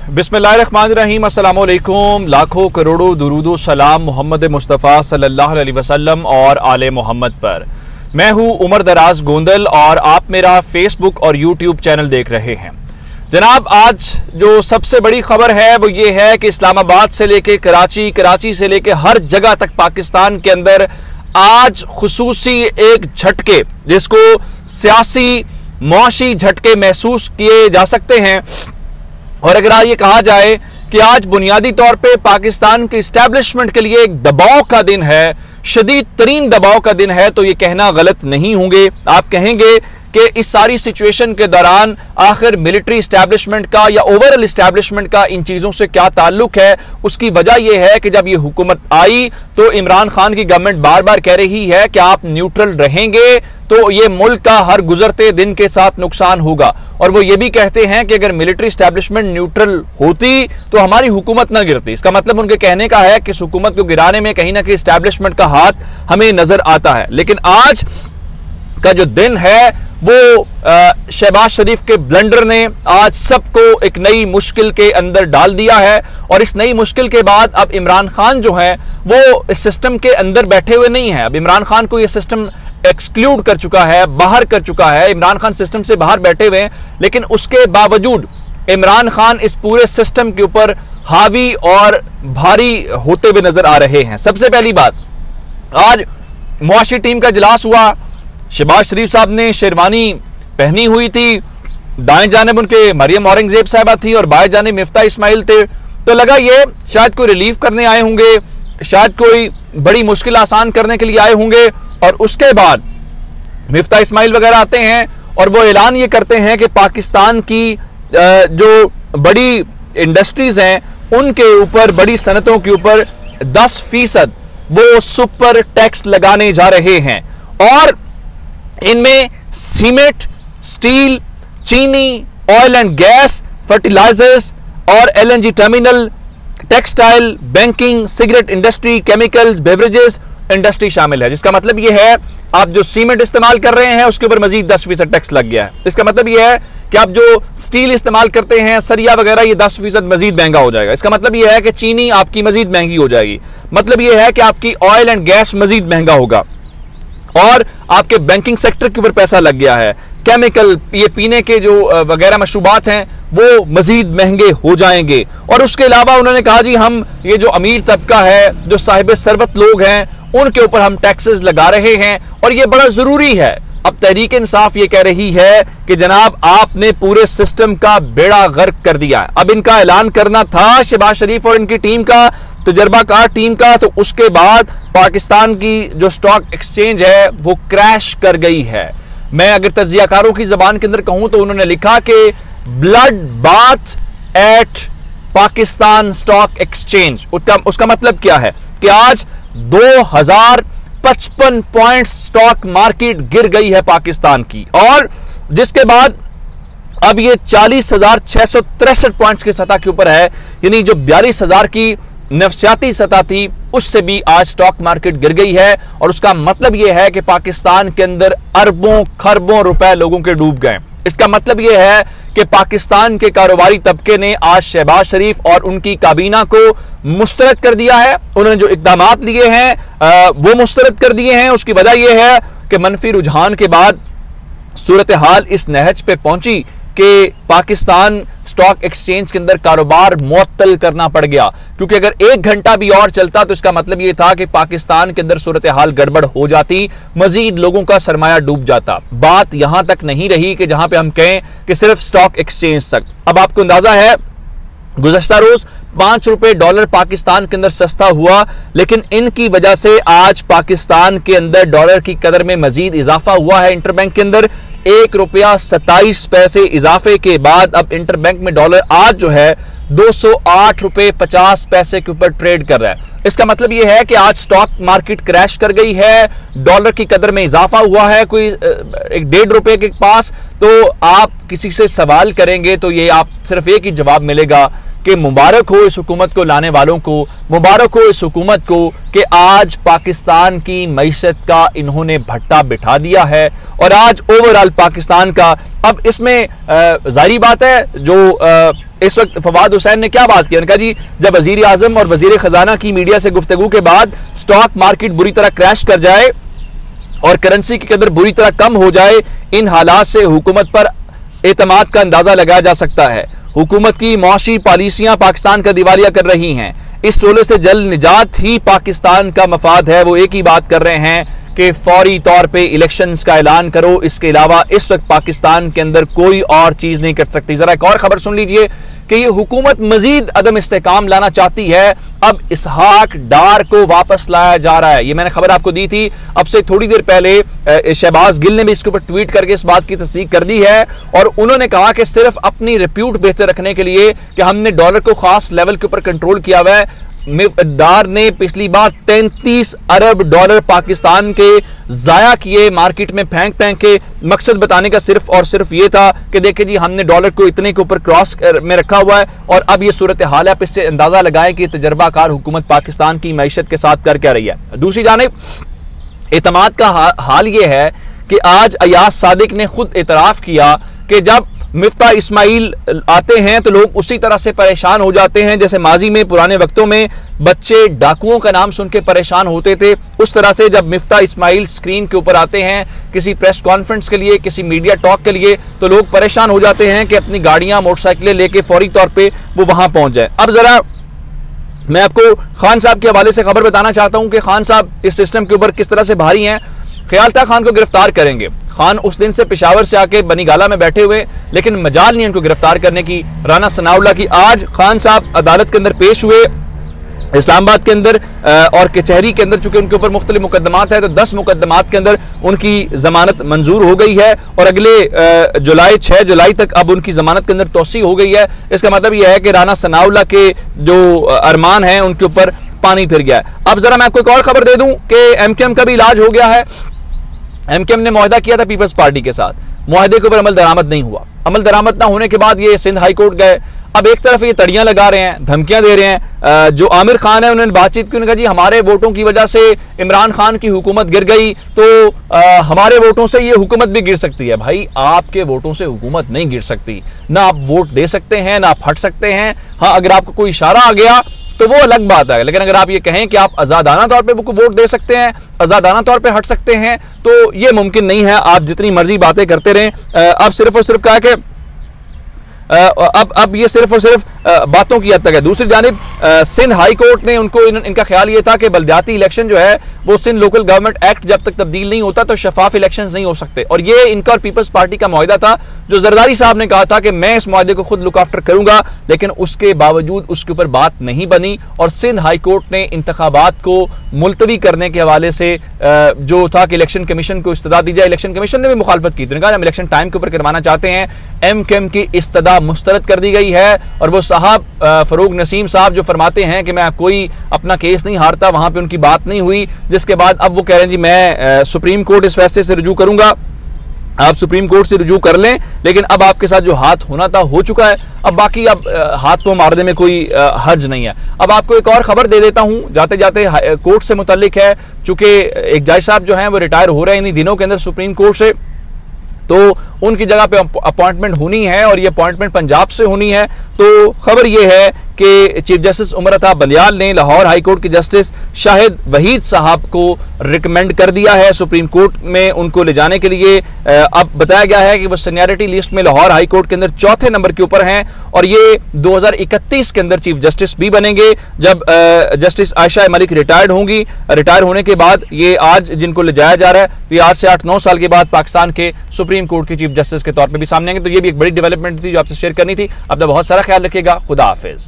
बिस्मिल्लाहिर्रहमानिर्रहीम, अस्सलामुअलैकुम। लाखों करोड़ों दुरूदो सलाम मोहम्मद मुस्तफ़ा सल्लल्लाहु अलैहि वसल्लम और आले मोहम्मद पर। मैं हूँ उमर दराज गोंदल और आप मेरा फेसबुक और यूट्यूब चैनल देख रहे हैं। जनाब, आज जो सबसे बड़ी खबर है वो ये है कि इस्लामाबाद से लेके कराची, कराची से लेके हर जगह तक पाकिस्तान के अंदर आज खुसूसी एक झटके, जिसको सियासी मुआशी झटके महसूस किए जा सकते हैं। और अगर ये कहा जाए कि आज बुनियादी तौर पे पाकिस्तान के इस्टेब्लिशमेंट के लिए एक दबाव का दिन है, शदीद तरीन दबाव का दिन है, तो ये कहना गलत नहीं होंगे। आप कहेंगे कि इस सारी सिचुएशन के दौरान आखिर मिलिट्री इस्टेब्लिशमेंट का या ओवरऑल इस्टेब्लिशमेंट का इन चीज़ों से क्या ताल्लुक है। उसकी वजह यह है कि जब ये हुकूमत आई तो इमरान खान की गवर्नमेंट बार बार कह रही है कि आप न्यूट्रल रहेंगे तो ये मुल्क का हर गुजरते दिन के साथ नुकसान होगा। और वो ये भी कहते हैं कि अगर मिलिट्री इस्टेब्लिशमेंट न्यूट्रल होती तो हमारी हुकूमत ना गिरती। इसका मतलब उनके कहने का है कि इस हुकूमत को गिराने में कहीं ना कहीं इस्टेब्लिशमेंट का हाथ हमें नजर आता है। लेकिन आज का जो दिन है वो शहबाज शरीफ के ब्लंडर ने आज सबको एक नई मुश्किल के अंदर डाल दिया है। और इस नई मुश्किल के बाद अब इमरान खान जो है वो इस सिस्टम के अंदर बैठे हुए नहीं है। अब इमरान खान को ये सिस्टम एक्सक्लूड कर चुका है, बाहर कर चुका है। इमरान खान सिस्टम से बाहर बैठे हुए हैं, लेकिन उसके बावजूद इमरान खान इस पूरे सिस्टम के ऊपर हावी और भारी होते हुए नजर आ रहे हैं। सबसे पहली बात, आज मुआशी टीम का इजलास हुआ। शहबाज शरीफ साहब ने शेरवानी पहनी हुई थी, दाएं जानिब उनके मरियम औरंगजेब साहबा थी और बाएं जानिब मिफ्ता इस्माइल थे। तो लगा ये शायद कोई रिलीफ करने आए होंगे, शायद कोई बड़ी मुश्किल आसान करने के लिए आए होंगे। और उसके बाद मिफ्ता इस्माइल वगैरह आते हैं और वो ऐलान ये करते हैं कि पाकिस्तान की जो बड़ी इंडस्ट्रीज हैं उनके ऊपर, बड़ी सनतों के ऊपर 10% वो सुपर टैक्स लगाने जा रहे हैं। और इनमें सीमेंट, स्टील, चीनी, ऑयल एंड गैस, फर्टिलाइजर्स और LNG terminal, textile, banking, cigarette industry, chemicals, beverages industry शामिल है। जिसका मतलब यह है आप जो सीमेंट इस्तेमाल कर रहे हैं उसके ऊपर मजीद 10% टैक्स लग गया है। इसका मतलब यह है कि आप जो स्टील इस्तेमाल करते हैं, सरिया वगैरह, ये 10% मजीद महंगा हो जाएगा। इसका मतलब यह है कि चीनी आपकी मजीद महंगी हो जाएगी। मतलब यह है कि आपकी ऑयल एंड गैस मजीद महंगा होगा। और आपके बैंकिंग सेक्टर के ऊपर पैसा लग गया है। केमिकल, ये पीने के जो वगैरह मशरूबात हैं वो मजीद महंगे हो जाएंगे। और उसके अलावा उन्होंने कहा जी हम ये जो अमीर तबका है, जो साहिब सरवत लोग हैं, उनके ऊपर हम टैक्सेस लगा रहे हैं और ये बड़ा जरूरी है। अब तहरीक इंसाफ ये कह रही है कि जनाब आपने पूरे सिस्टम का बेड़ा गर्क कर दिया है। अब इनका ऐलान करना था शहबाज शरीफ और इनकी टीम का, तजर्बाकार टीम का, तो उसके बाद पाकिस्तान की जो स्टॉक एक्सचेंज है वो क्रैश कर गई है। मैं अगर तज्जियाकारों की जबान के अंदर कहूं तो उन्होंने लिखा कि blood bath eight Pakistan stock exchange. उसका मतलब क्या है कि आज 2055 पॉइंट्स स्टॉक मार्केट गिर गई है पाकिस्तान की। और जिसके बाद अब ये 40,663 पॉइंट्स की सतह के ऊपर है, यानी जो 42,000 की नफसियाती सतह थी उससे भी आज स्टॉक मार्केट गिर गई है। और उसका मतलब यह है कि पाकिस्तान के अंदर अरबों खरबों रुपए लोगों के डूब गए। इसका मतलब यह है कि पाकिस्तान के कारोबारी तबके ने आज शहबाज शरीफ और उनकी काबीना को मुस्तरद कर दिया है। उन्होंने जो इक़दामात लिए हैं वो मुस्तरद कर दिए हैं। उसकी वजह यह है कि मनफी रुझान के बाद सूरत हाल इस नहज पे पहुंची कि पाकिस्तान स्टॉक एक्सचेंज के अंदर कारोबार मुअत्तल करना पड़ गया। क्योंकि अगर 1 घंटा भी और चलता तो इसका मतलब यह था कि पाकिस्तान के अंदर सूरत हाल गड़बड़ हो जाती, मजीद लोगों का सरमाया डूब जाता। बात यहां तक नहीं रही कि जहां पे हम कहें कि सिर्फ स्टॉक एक्सचेंज तक। अब आपको अंदाजा है गुज़श्ता रोज 5 रुपए डॉलर पाकिस्तान के अंदर सस्ता हुआ, लेकिन इनकी वजह से आज पाकिस्तान के अंदर डॉलर की कदर में मजीद इजाफा हुआ है। इंटरबैंक के अंदर 1 रुपया 27 पैसे इजाफे के बाद अब इंटरबैंक में डॉलर आज जो है 208 रुपए 50 पैसे के ऊपर ट्रेड कर रहा है। इसका मतलब यह है कि आज स्टॉक मार्केट क्रैश कर गई है, डॉलर की कदर में इजाफा हुआ है कोई 1.5 रुपए के पास। तो आप किसी से सवाल करेंगे तो ये आप सिर्फ एक ही जवाब मिलेगा कि मुबारक हो इस हुकूमत को लाने वालों को, मुबारक हो इस हुकूमत को कि आज पाकिस्तान की मईशत का इन्होंने भट्टा बिठा दिया है। और आज ओवरऑल पाकिस्तान का अब इसमें जाहिर बात है जो इस वक्त फवाद हुसैन ने क्या बात की, उन्होंने कहा जी जब वजीर आजम और वजीर खजाना की मीडिया से गुफ्तगू के बाद स्टॉक मार्केट बुरी तरह क्रैश कर जाए और करेंसी की कदर बुरी तरह कम हो जाए, इन हालात से हुकूमत पर एतमाद का अंदाजा लगाया जा सकता है। हुकूमत की मुआशी पॉलिसियां पाकिस्तान का दिवालिया कर रही हैं। इस टोले से जल्द निजात ही पाकिस्तान का मफाद है। वो एक ही बात कर रहे हैं कि फौरी तौर पे इलेक्शंस का ऐलान करो, इसके अलावा इस वक्त पाकिस्तान के अंदर कोई और चीज नहीं कर सकती। जरा एक और खबर सुन लीजिए कि ये हुकूमत मजीद अदम इस्तेकाम लाना चाहती है। अब इसहाक डार को वापस लाया जा रहा है। ये मैंने खबर आपको दी थी, अब से थोड़ी देर पहले शहबाज गिल ने भी इसके ऊपर ट्वीट करके इस बात की तस्दीक कर दी है और उन्होंने कहा कि सिर्फ अपनी रिप्यूट बेहतर रखने के लिए कि हमने डॉलर को खास लेवल के ऊपर कंट्रोल किया हुआ है। डार ने पिछली बार 33 अरब डॉलर पाकिस्तान के जाया किए, मार्केट में फेंक के। मकसद बताने का सिर्फ और सिर्फ ये था कि देखिए जी हमने डॉलर को इतने के ऊपर क्रॉस में रखा हुआ है और अब ये सूरत हाल है। आप इससे अंदाजा लगाएं कि तजर्बाकार हुकूमत पाकिस्तान की मैशत के साथ कर क्या रही है। दूसरी जानिब एतमाद का हाल ये है कि आज अयाज सादिक ने खुद एतराफ किया कि जब मिफ्ता इस्माइल आते हैं तो लोग उसी तरह से परेशान हो जाते हैं जैसे माजी में पुराने वक्तों में बच्चे डाकुओं का नाम सुन के परेशान होते थे। उस तरह से जब मिफ्ता इस्माइल स्क्रीन के ऊपर आते हैं किसी प्रेस कॉन्फ्रेंस के लिए, किसी मीडिया टॉक के लिए, तो लोग परेशान हो जाते हैं कि अपनी गाड़ियां मोटरसाइकिलें लेके फौरी तौर पर वो वहां पहुंच जाए। अब जरा मैं आपको खान साहब के हवाले से खबर बताना चाहता हूं कि खान साहब इस सिस्टम के ऊपर किस तरह से भारी हैं। ख्याल था खान को गिरफ्तार करेंगे, खान उस दिन से पेशावर से आके बनीगाला में बैठे हुए, लेकिन मजाल नहीं उनको गिरफ्तार करने की, राना सनाउल्लाह की। आज खान साहब अदालत के अंदर पेश हुए इस्लामाबाद के अंदर और कचहरी के अंदर, चूंकि उनके ऊपर मुख्तलिफ मुकदमात है तो 10 मुकदमात के अंदर उनकी जमानत मंजूर हो गई है और अगले 6 जुलाई तक अब उनकी जमानत के अंदर तोसी हो गई है। इसका मतलब यह है कि राना सनाउल्लाह के जो अरमान हैं उनके ऊपर पानी फिर गया है। अब जरा मैं आपको एक और खबर दे दूं कि एमकेएम का भी इलाज हो गया है। एमकेएम ने मुआहदा किया था पीपल्स पार्टी के साथ, मुआहदे के ऊपर अमल दरामद नहीं हुआ। अमल दरामद ना होने के बाद ये सिंध हाई कोर्ट गए। अब एक तरफ ये तड़ियां लगा रहे हैं, धमकियां दे रहे हैं। जो आमिर खान है उन्होंने बातचीत की, उन्होंने कहा जी हमारे वोटों की वजह से इमरान खान की हुकूमत गिर गई तो हमारे वोटों से ये हुकूमत भी गिर सकती है। भाई आपके वोटों से हुकूमत नहीं गिर सकती, ना आप वोट दे सकते हैं ना आप हट सकते हैं। हाँ, अगर आपको कोई इशारा आ गया तो वो अलग बात है, लेकिन अगर आप ये कहें कि आप आजादाना तौर पे वोट दे सकते हैं, आजादाना तौर पे हट सकते हैं, तो ये मुमकिन नहीं है। आप जितनी मर्जी बातें करते रहें। अब सिर्फ और सिर्फ कहा कि अब ये सिर्फ और सिर्फ बातों की हद तक है। दूसरी जानिब सिंध हाई कोर्ट ने इनका ख्याल ये था कि बल्दियाती इलेक्शन जो है वो सिंध लोकल गवर्नमेंट एक्ट जब तक तब्दील नहीं होता तो शफाफ इलेक्शंस नहीं हो सकते, और ये इनका और पीपल्स पार्टी का मुआहदा था जो जरदारी साहब ने कहा था कि मैं इस मुआहदे को खुद लुक आफ्टर करूंगा, लेकिन उसके बावजूद उसके ऊपर बात नहीं बनी और सिंध हाई कोर्ट ने इंतखाबात को मुलतवी करने के हवाले से जो था कि इलेक्शन कमीशन को इस्तदा दी जाए, इलेक्शन कमीशन ने भी मुखालफत की। तो कहा हम इलेक्शन टाइम के ऊपर करवाना चाहते हैं। एमकेएम की इस्तदा मुस्तरद कर दी गई है और वो साहब फरूक नसीम साहब जो फरमाते हैं कि मैं कोई अपना केस नहीं हारता, वहां पे उनकी बात नहीं हुई, जिसके बाद अब वो कह रहे हैं जी मैं सुप्रीम कोर्ट इस फैसले से रुजू करूंगा। आप सुप्रीम कोर्ट से रुजू कर लें, लेकिन अब आपके साथ जो हाथ होना था हो चुका है, अब बाकी अब हाथ को मारने में कोई हर्ज नहीं है। अब आपको एक और खबर दे देता हूं जाते जाते, कोर्ट से मुतल्लिक है। चूंकि एक जज साहब जो हैं वो रिटायर हो रहे हैं इन्हीं दिनों के अंदर सुप्रीम कोर्ट से, तो उनकी जगह पे अपॉइंटमेंट होनी है और ये अपॉइंटमेंट पंजाब से होनी है। तो खबर ये है कि चीफ जस्टिस उमर अता बंदियाल ने लाहौर हाई कोर्ट के जस्टिस शाहिद वहीद साहब को रिकमेंड कर दिया है सुप्रीम कोर्ट में उनको ले जाने के लिए। अब बताया गया है कि वो सीनियरिटी लिस्ट में लाहौर हाई कोर्ट के अंदर 4थे नंबर के ऊपर हैं और ये 2031 के अंदर चीफ जस्टिस भी बनेंगे जब जस्टिस आयशा मलिक रिटायर्ड होंगी। रिटायर होने के बाद ये आज जिनको ले जाया जा रहा है तो ये आज से 8-9 साल के बाद पाकिस्तान के सुप्रीम कोर्ट के चीफ जस्टिस के तौर पर भी सामने आएंगे। तो ये भी एक बड़ी डेवलपमेंट थी जो आपसे शेयर करनी थी। अपना बहुत सारा ख्याल रखिएगा। खुदा हाफिज।